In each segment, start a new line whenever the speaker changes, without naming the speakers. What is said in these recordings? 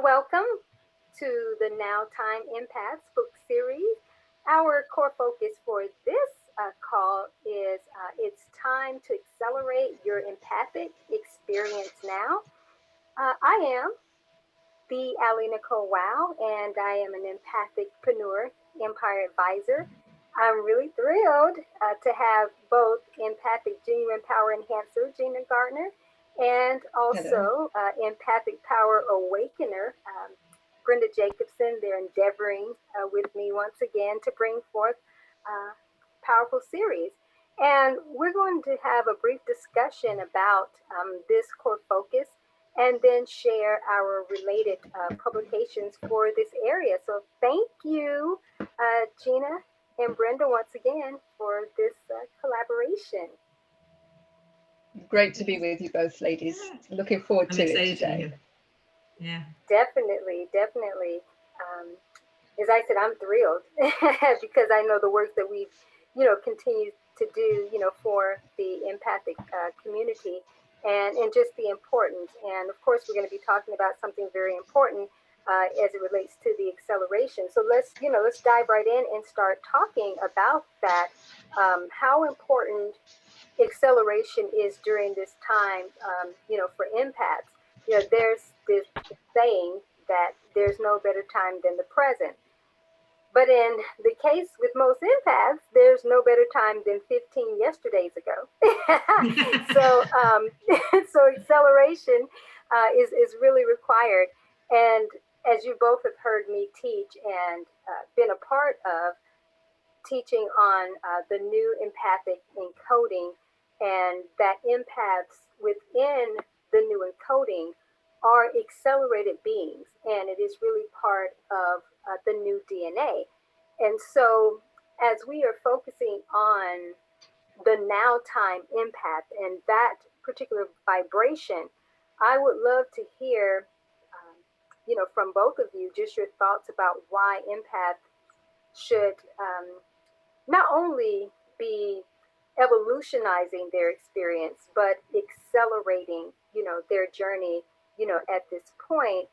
welcome to the Now Time Empaths book series. Our core focus for this call is it's time to accelerate your empathic experience now. I am the AliNICOLE Wow, and I am an Empathic-preneur, Empire Advisor. I'm really thrilled to have both Empathic Genuine Power Enhancer, Gina Gardiner, and also Empathic Power Awakener, Brenda Jacobson. They're endeavoring with me once again to bring forth a powerful series. And we're going to have a brief discussion about this core focus and then share our related publications for this area. So thank you, Gina and Brenda, once again for this collaboration.
Great to be with you both, ladies. Looking forward to it today.
Yeah,
definitely. As I said, I'm thrilled because I know the work that we've, continued to do, for the empathic community and just the importance. And of course, we're going to be talking about something very important as it relates to the acceleration. So let's dive right in and start talking about that. How important acceleration is during this time, for empaths. There's this saying that there's no better time than the present. But in the case with most empaths, there's no better time than 15 yesterdays ago. So acceleration is really required. And as you both have heard me teach and been a part of teaching on the new empathic encoding, and that empaths within the new encoding are accelerated beings, and it is really part of the new DNA. And so as we are focusing on the now time empath and that particular vibration, I would love to hear, from both of you, just your thoughts about why empaths should not only be evolutionizing their experience, but accelerating, their journey, at this point.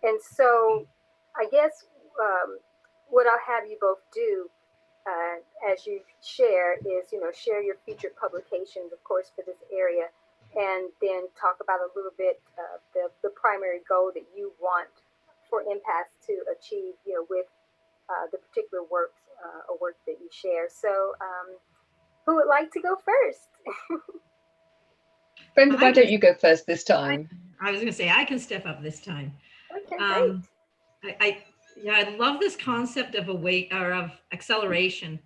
And so I guess what I'll have you both do as you share is, share your featured publications, of course, for this area, and then talk about a little bit the primary goal that you want for empaths to achieve, with the particular work that you share. So who would like to go first?
Brenda, why don't you go first this time?
I was going to say I can step up this time.
Okay, great.
I love this concept of of acceleration,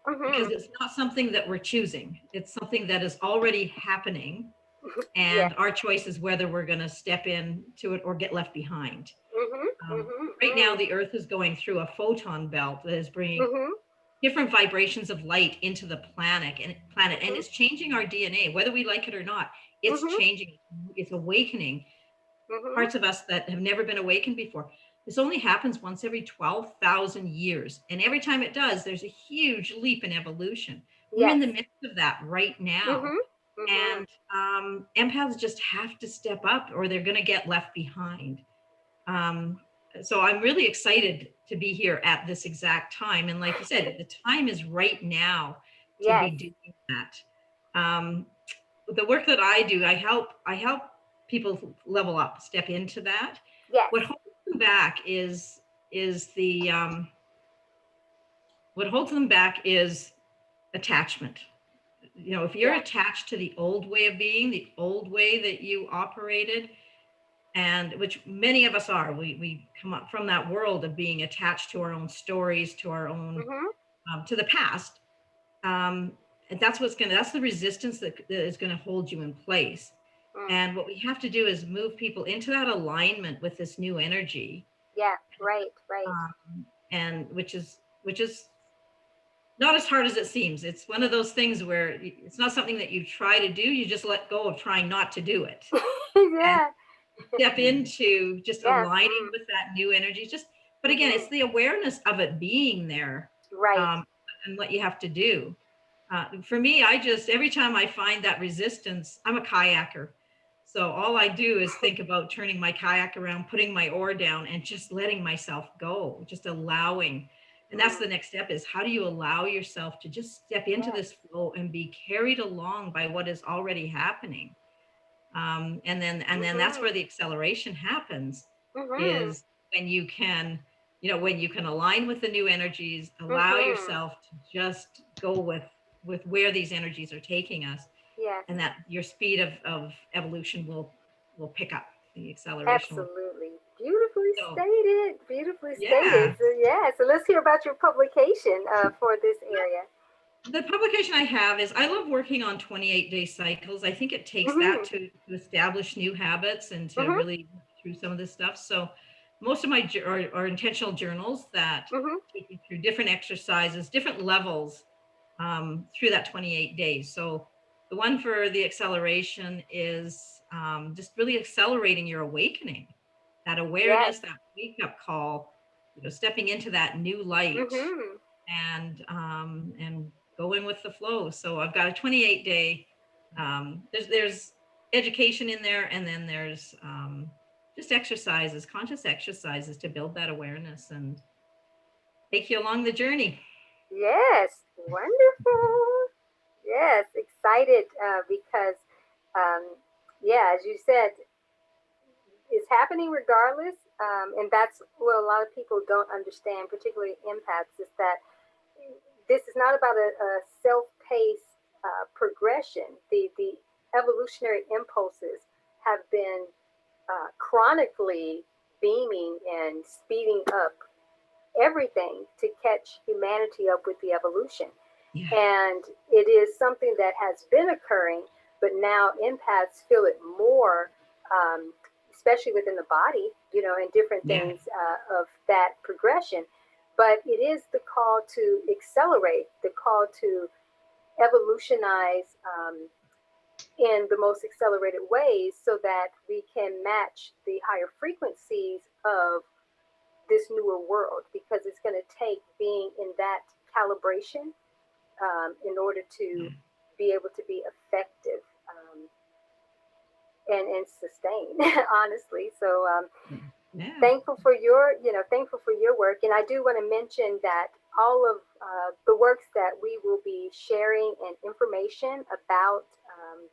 because it's not something that we're choosing. It's something that is already happening, and our choice is whether we're going to step into it or get left behind. Right now, the Earth is going through a photon belt that is bringing different vibrations of light into the planet, and it's changing our DNA, whether we like it or not. It's changing. It's awakening parts of us that have never been awakened before. This only happens once every 12,000 years. And every time it does, there's a huge leap in evolution. We're in the midst of that right now. And empaths just have to step up or they're going to get left behind. So I'm really excited to be here at this exact time. And like you said, the time is right now to be doing that. The work that I do, I help people level up, step into that. What holds them back is attachment. If you're attached to the old way of being, the old way that you operated, and which many of us are, we come up from that world of being attached to our own stories, to our own, to the past. And that's the resistance that is going to hold you in place. And what we have to do is move people into that alignment with this new energy.
Yeah, right.
And which is not as hard as it seems. It's one of those things where it's not something that you try to do. You just let go of trying not to do it. Step into just aligning with that new energy. But again, it's the awareness of it being there.
Right.
And what you have to do. For me, every time I find that resistance, I'm a kayaker. So all I do is think about turning my kayak around, putting my oar down, and just letting myself go, just allowing. And that's the next step, is how do you allow yourself to just step into this flow and be carried along by what is already happening. And then that's where the acceleration happens, is when you can, when you can align with the new energies, allow yourself to just go with where these energies are taking us.
Yes.
And that your speed of evolution will pick up, the acceleration.
Absolutely. Beautifully stated. Beautifully stated. So, so let's hear about your publication for this area.
The publication I have is, I love working on 28-day cycles. I think it takes that to establish new habits and to really work through some of this stuff. So most of my are intentional journals that take you through different exercises, different levels through that 28 days. So the one for the acceleration is just really accelerating your awakening, that awareness, that wake-up call, stepping into that new light and going with the flow. So I've got a 28-day, there's education in there, and then there's just exercises, conscious exercises to build that awareness and take you along the journey.
Yes, wonderful. Yes, excited because, as you said, it's happening regardless. And that's what a lot of people don't understand, particularly empaths, is that this is not about a self-paced progression. The evolutionary impulses have been chronically beaming and speeding up everything to catch humanity up with the evolution. And it is something that has been occurring, but now empaths feel it more, especially within the body, and different things of that progression. But it is the call to accelerate, the call to evolutionize in the most accelerated ways, so that we can match the higher frequencies of this newer world, because it's going to take being in that calibration in order to be able to be effective and sustain, honestly. So thankful for your, thankful for your work. And I do want to mention that all of the works that we will be sharing and information about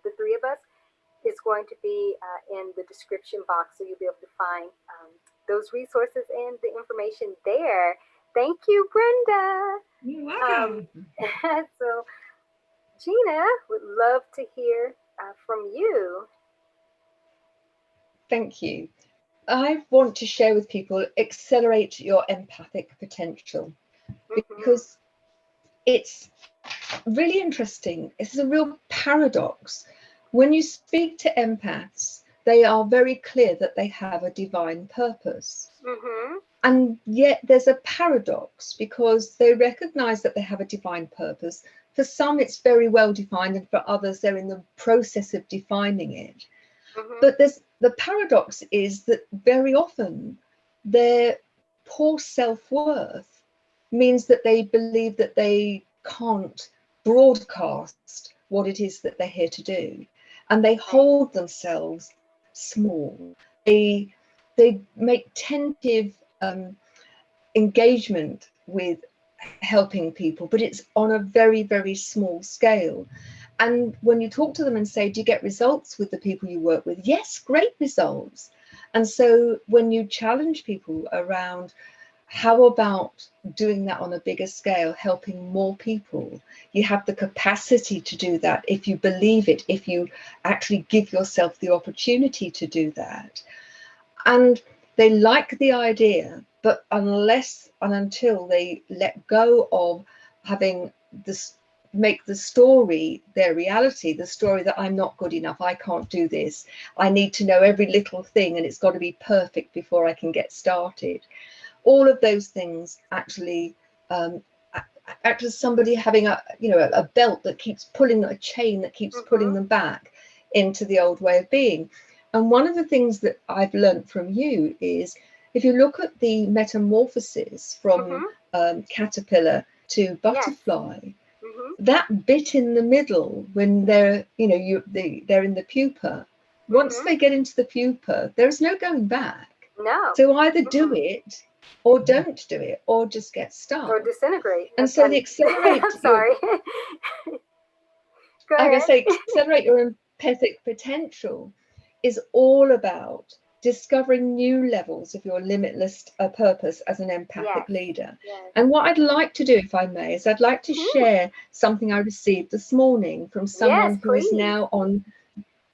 the three of us is going to be in the description box. So you'll be able to find those resources and the information there. Thank you, Brenda.
You're welcome.
So Gina, would love to hear from you.
Thank you. I want to share with people, accelerate your empathic potential, because it's really interesting. It's a real paradox. When you speak to empaths, they are very clear that they have a divine purpose. And yet there's a paradox, because they recognize that they have a divine purpose. For some, it's very well defined, and for others, they're in the process of defining it. But the paradox is that very often their poor self-worth means that they believe that they can't broadcast what it is that they're here to do, and they hold themselves small. They make tentative engagement with helping people, but it's on a very, very small scale. And when you talk to them and say, do you get results with the people you work with? Yes, great results. And so when you challenge people around, how about doing that on a bigger scale, helping more people? You have the capacity to do that if you believe it, if you actually give yourself the opportunity to do that. And they like the idea, but unless and until they let go of having this, make the story their reality, the story that I'm not good enough, I can't do this, I need to know every little thing, and it's got to be perfect before I can get started. All of those things actually act as somebody having a belt that keeps pulling, a chain that keeps pulling them back into the old way of being. And one of the things that I've learned from you is, if you look at the metamorphosis from caterpillar to butterfly, that bit in the middle when they're they're in the pupa, Once they get into the pupa, there's no going back.
No.
So either do it or don't do it, or just get stuck.
Or disintegrate.
And so the accelerate.
I'm sorry. Go ahead.
I say accelerate your empathic potential is all about discovering new levels of your limitless purpose as an empathic leader.
Yes.
And what I'd like to do, if I may, is I'd like to share something I received this morning from someone who is now on,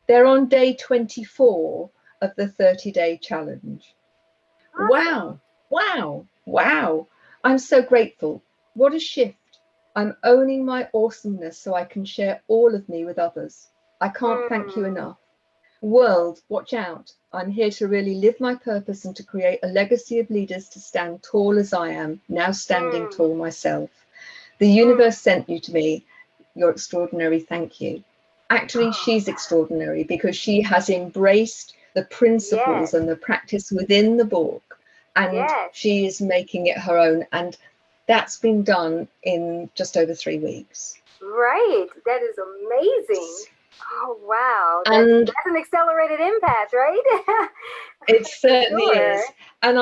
they're on day 24 of the 30-day challenge. Awesome. Wow. I'm so grateful. What a shift. I'm owning my awesomeness so I can share all of me with others. I can't thank you enough. World, watch out. I'm here to really live my purpose and to create a legacy of leaders to stand tall as I am, now standing tall myself. The universe sent you to me. You're extraordinary. Thank you. Actually, she's extraordinary because she has embraced the principles and the practice within the book, and she is making it her own. And that's been done in just over 3 weeks.
Right. That is amazing. Oh, wow. That's an accelerated empath, right?
It certainly is. And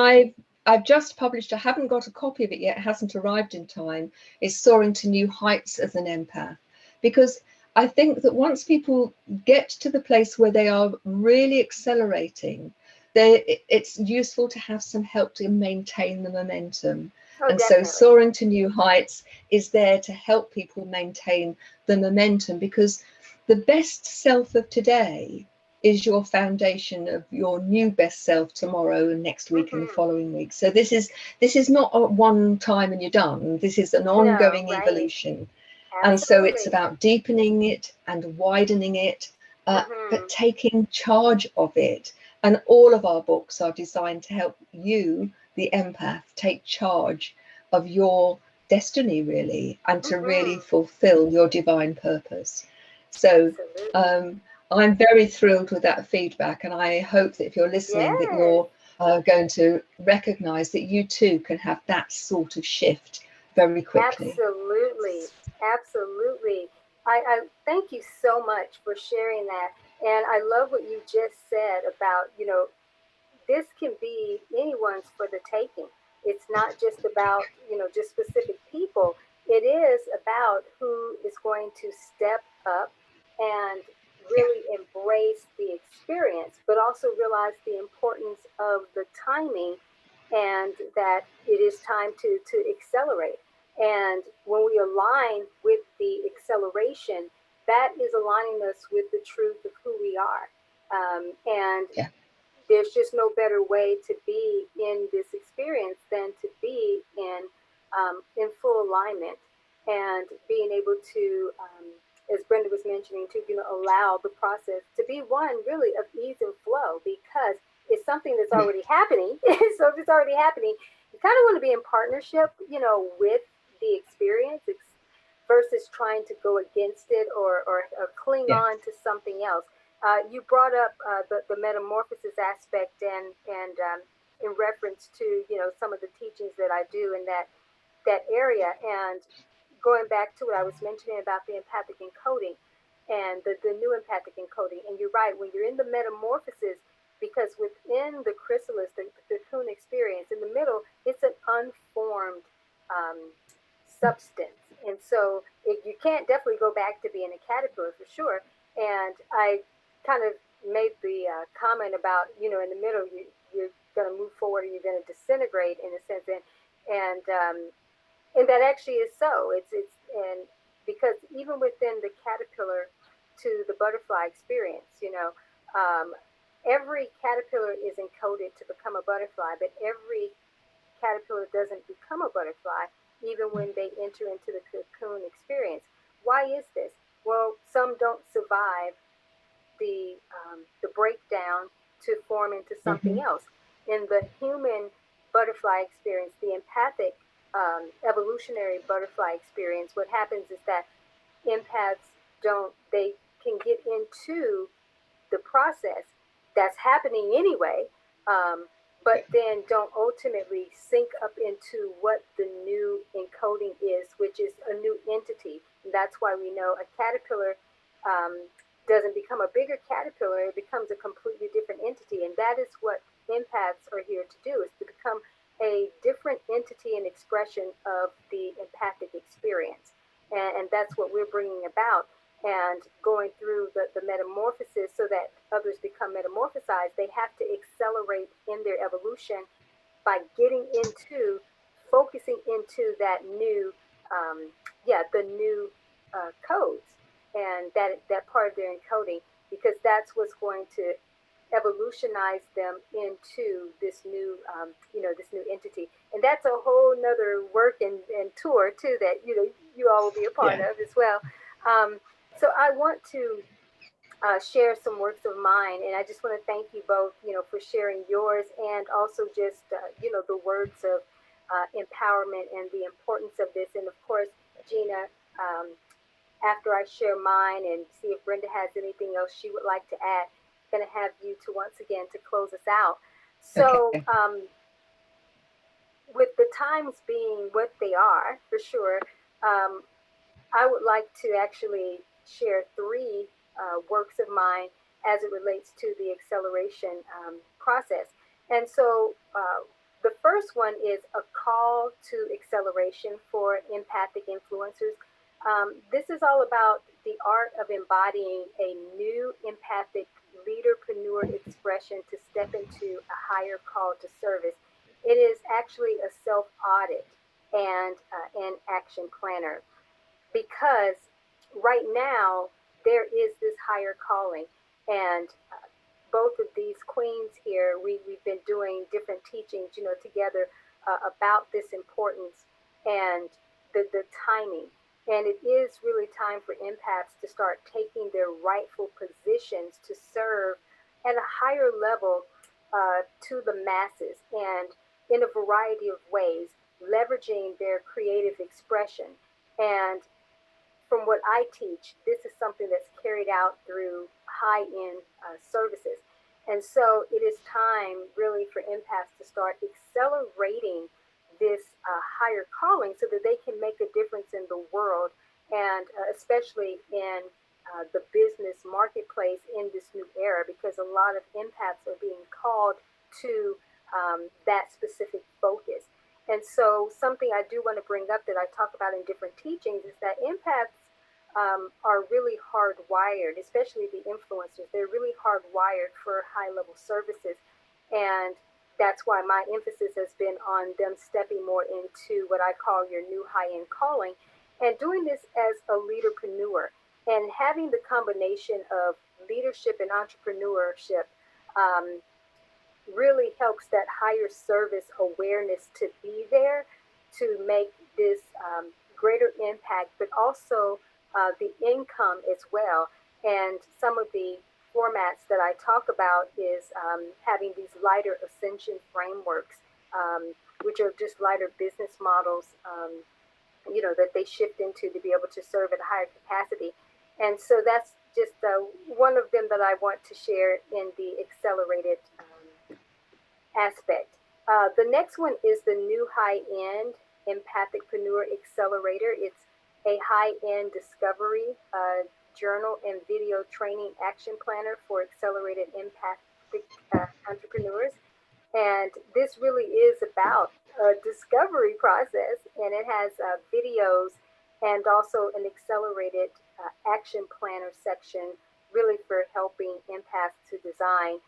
I've just published, I haven't got a copy of it yet, it hasn't arrived in time, is Soaring to New Heights as an Empath. Because I think that once people get to the place where they are really accelerating, it's useful to have some help to maintain the momentum. And so Soaring to New Heights is there to help people maintain the momentum, because the best self of today is your foundation of your new best self tomorrow and next week and the following week. So this is not a one time and you're done. This is an ongoing evolution. And so it's about deepening it and widening it, but taking charge of it. And all of our books are designed to help you, the empath, take charge of your destiny, really, and to really fulfill your divine purpose. So I'm very thrilled with that feedback, and I hope that if you're listening that you're going to recognize that you too can have that sort of shift very quickly.
Absolutely. I thank you so much for sharing that. And I love what you just said about, this can be anyone's for the taking. It's not just about, just specific people. It is about who is going to step up and really embrace the experience, but also realize the importance of the timing and that it is time to accelerate. And when we align with the acceleration, that is aligning us with the truth of who we are. There's just no better way to be in this experience than to be in full alignment and being able to, as Brenda was mentioning, to allow the process to be one really of ease and flow, because it's something that's already happening. So if it's already happening, you kind of want to be in partnership, with the experience versus trying to go against it or cling on to something else. You brought up the metamorphosis aspect and in reference to some of the teachings that I do in that area, and going back to what I was mentioning about the empathic encoding and the new empathic encoding. And you're right, when you're in the metamorphosis, because within the chrysalis, the cocoon experience, in the middle, it's an unformed substance. And so you can't definitely go back to being a caterpillar for sure. And I kind of made the comment about, in the middle, you're going to move forward and you're going to disintegrate in a sense. And that actually is so. And because even within the caterpillar to the butterfly experience, every caterpillar is encoded to become a butterfly, but every caterpillar doesn't become a butterfly even when they enter into the cocoon experience. Why is this? Well, some don't survive the breakdown to form into something else. In the human butterfly experience, the empathic evolutionary butterfly experience, what happens is that empaths they can get into the process that's happening anyway, but then don't ultimately sync up into what the new encoding is, which is a new entity. And that's why we know a caterpillar doesn't become a bigger caterpillar, it becomes a completely different entity. And that is what empaths are here to do, is to become a different entity and expression of the empathic experience. And that's what we're bringing about. And going through the metamorphosis so that others become metamorphosized, they have to accelerate in their evolution by getting into, focusing into that new, the new codes and that part of their encoding, because that's what's going to evolutionize them into this new, this new entity. And that's a whole nother work and tour too that you all will be a part of as well. So I want to share some works of mine, and I just want to thank you both, for sharing yours, and also just the words of empowerment and the importance of this. And of course, Gina, after I share mine and see if Brenda has anything else she would like to add, going to have you to once again to close us out. So with the times being what they are, for sure, I would like to actually share three works of mine as it relates to the acceleration process. And so the first one is a call to acceleration for empathic influencers. This is all about the art of embodying a new empathic leaderpreneur expression to step into a higher call to service. It is actually a self-audit and an action planner, because right now there is this higher calling. And both of these queens here, we've been doing different teachings, together about this importance and the timing. And it is really time for empaths to start taking their rightful positions to serve at a higher level to the masses, and in a variety of ways, leveraging their creative expression. And from what I teach, this is something that's carried out through high-end services. And so it is time really for empaths to start accelerating this higher calling so that they can make a difference in the world, and especially in the business marketplace in this new era, because a lot of empaths are being called to that specific focus. And so something I do want to bring up that I talk about in different teachings is that empaths are really hardwired, especially the influencers. They're really hardwired for high-level services. And that's why my emphasis has been on them stepping more into what I call your new high-end calling, and doing this as a leaderpreneur, and having the combination of leadership and entrepreneurship really helps that higher service awareness to be there to make this greater impact, but also the income as well. And some of the formats that I talk about is having these lighter ascension frameworks, which are just lighter business models, that they shift into to be able to serve at a higher capacity. And so that's just one of them that I want to share in the accelerated aspect. The next one is the new high-end Empathic-preneur Accelerator. It's a high-end discovery journal and video training action planner for accelerated empathic entrepreneurs. And this really is about a discovery process, and it has videos and also an accelerated action planner section, really for helping empaths to design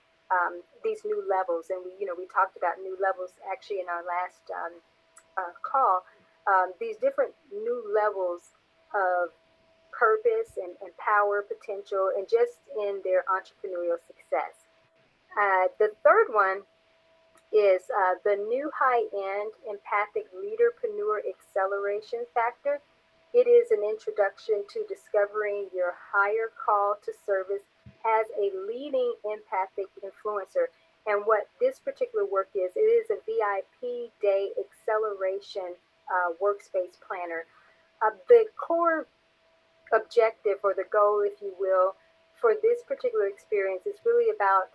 these new levels. And we talked about new levels actually in our last call. These different new levels of purpose and power, potential, and just in their entrepreneurial success. The third one is the new high-end Empathic Leaderpreneur Acceleration Factor. It is an introduction to discovering your higher call to service as a leading empathic influencer. And what this particular work is, it is a VIP day acceleration workspace planner. The core objective, or the goal, if you will, for this particular experience is really about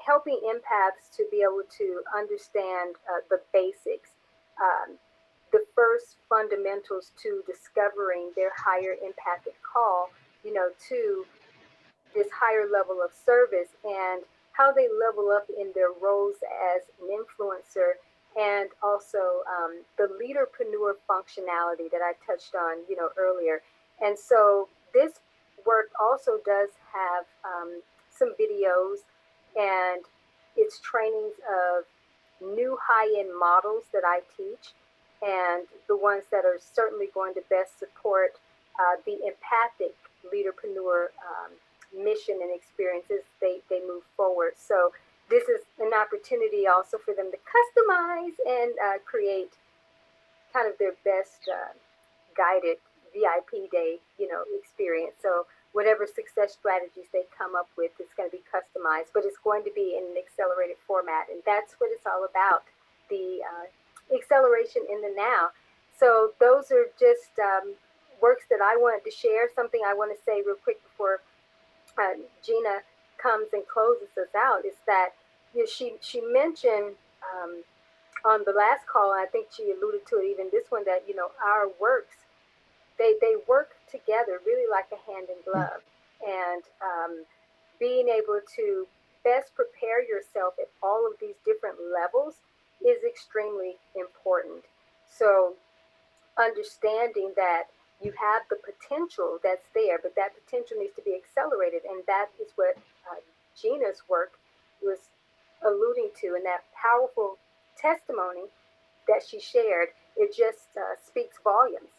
helping empaths to be able to understand the basics, the first fundamentals to discovering their higher empathic call, to this higher level of service, and how they level up in their roles as an influencer, and also the leaderpreneur functionality that I touched on, earlier. And so this work also does have some videos, and it's trainings of new high-end models that I teach, and the ones that are certainly going to best support the empathic leaderpreneur mission and experiences they move forward. So this is an opportunity also for them to customize and create kind of their best guided VIP day, experience. So whatever success strategies they come up with, it's going to be customized, but it's going to be in an accelerated format. And that's what it's all about, the acceleration in the now. So those are just works that I wanted to share. Something I want to say real quick before Gina comes and closes us out is that she mentioned on the last call, and I think she alluded to it even this one, that our works, they work together really like a hand in glove, and being able to best prepare yourself at all of these different levels is extremely important. So understanding that you have the potential that's there, but that potential needs to be accelerated. And that is what Gina's work was alluding to, and that powerful testimony that she shared. It just speaks volumes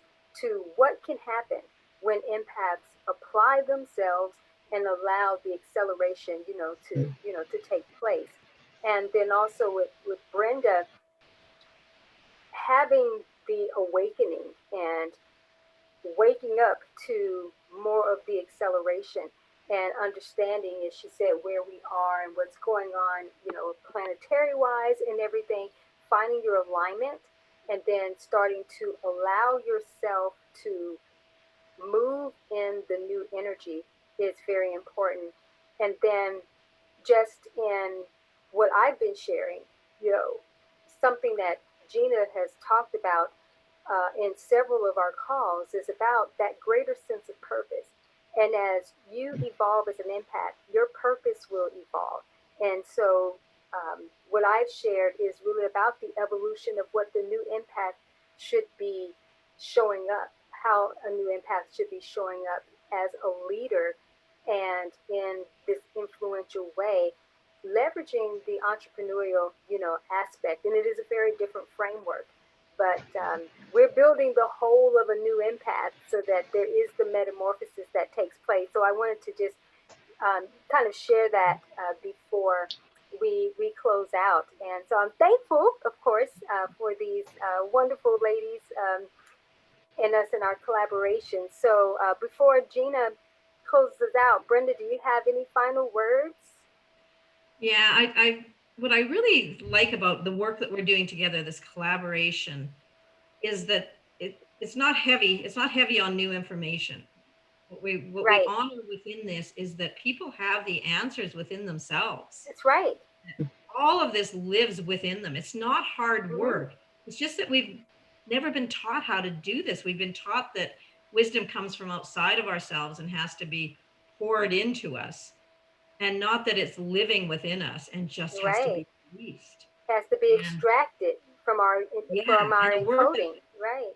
to what can happen when empaths apply themselves and allow the acceleration, to take place. And then also with Brenda, having the awakening and waking up to more of the acceleration and understanding, as she said, where we are and what's going on, planetary wise and everything, finding your alignment, and then starting to allow yourself to move in the new energy is very important. And then just in what I've been sharing, something that Gina has talked about in several of our calls is about that greater sense of purpose. And as you evolve as an empath, your purpose will evolve. And so what I've shared is really about the evolution of what the new empath should be showing up, how a new empath should be showing up as a leader, and in this influential way, leveraging the entrepreneurial, aspect. And it is a very different framework. But we're building the whole of a new empath so that there is the metamorphosis that takes place. So I wanted to just kind of share that before we close out. And so I'm thankful, of course, for these wonderful ladies and us in our collaboration. So before Gina closes out, Brenda, do you have any final words?
Yeah, what I really like about the work that we're doing together, this collaboration, is that it's not heavy. It's not heavy on new information. What we honor within this is that people have the answers within themselves.
That's right.
All of this lives within them. It's not hard work. It's just that we've never been taught how to do this. We've been taught that wisdom comes from outside of ourselves and has to be poured into us, and not that it's living within us and just has to be released.
Has to be extracted from our encoding. Right.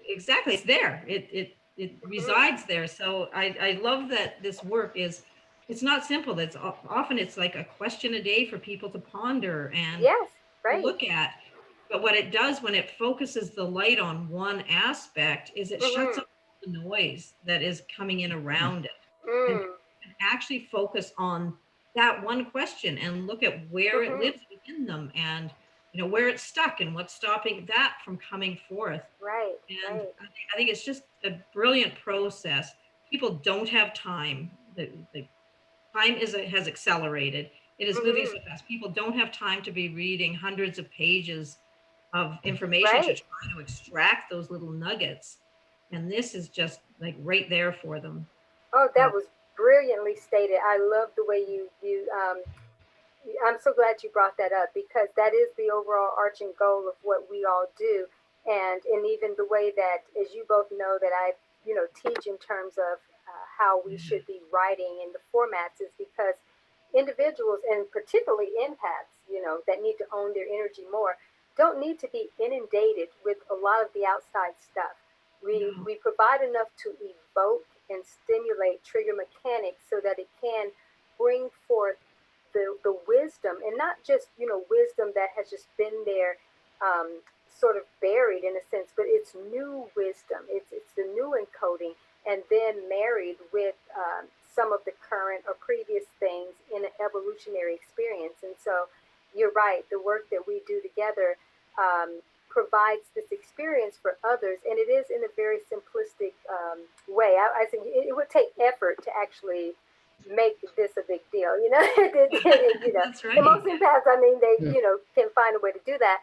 Exactly. It's there. It resides there. So I love that this work is, it's not simple. It's often it's like a question a day for people to ponder and look at. But what it does when it focuses the light on one aspect is it shuts up the noise that is coming in around it. And actually focus on that one question and look at where it lives within them, and where it's stuck and what's stopping that from coming forth. And I think it's just a brilliant process. People don't have time. The time has accelerated. It is moving so fast. People don't have time to be reading hundreds of pages of information to try to extract those little nuggets. And this is just like right there for them.
Oh, that was brilliantly stated. I love the way you I'm so glad you brought that up, because that is the overall arching goal of what we all do. And even the way that, as you both know, that I teach in terms of how we should be writing in the formats is because individuals, and particularly empaths, that need to own their energy more, don't need to be inundated with a lot of the outside stuff. We provide enough to evoke and stimulate trigger mechanics so that it can bring forth the wisdom, and not just wisdom that has just been there, sort of buried in a sense, but it's new wisdom. It's the new encoding, and then married with some of the current or previous things in an evolutionary experience. And so you're right, the work that we do together provides this experience for others, and it is in a very simplistic way. I think it would take effort to actually make this a big deal,
That's right.
And most empaths, they can find a way to do that,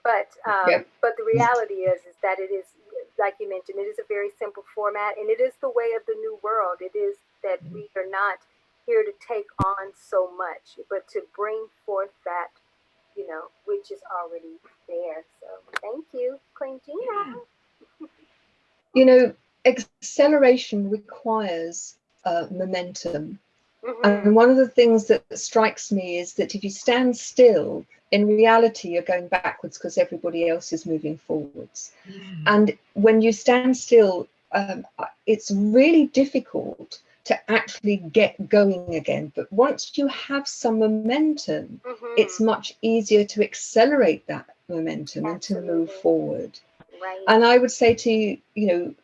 but the reality is that it is, like you mentioned, it is a very simple format, and it is the way of the new world. It is that we are not here to take on so much, but to bring forth that which is already there. So thank you, Queen Gina.
Acceleration requires momentum. And one of the things that strikes me is that if you stand still, in reality, you're going backwards because everybody else is moving forwards. And when you stand still, it's really difficult to actually get going again. But once you have some momentum, it's much easier to accelerate that momentum and to move forward.
Right.
And I would say to you,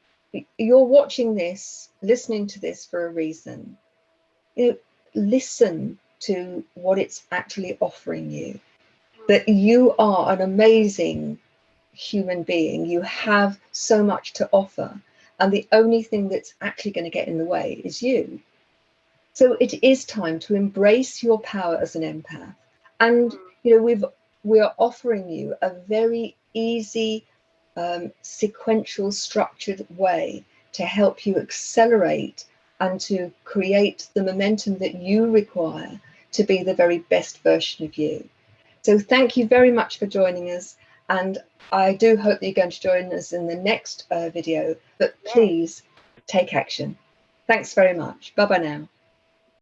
you're watching this, listening to this for a reason. Listen to what it's actually offering you. That you are an amazing human being. You have so much to offer. And the only thing that's actually going to get in the way is you. So it is time to embrace your power as an empath. And, we are offering you a very easy, sequential, structured way to help you accelerate and to create the momentum that you require to be the very best version of you. So thank you very much for joining us. And I do hope that you're going to join us in the next video, but please take action. Thanks very much. Bye-bye now.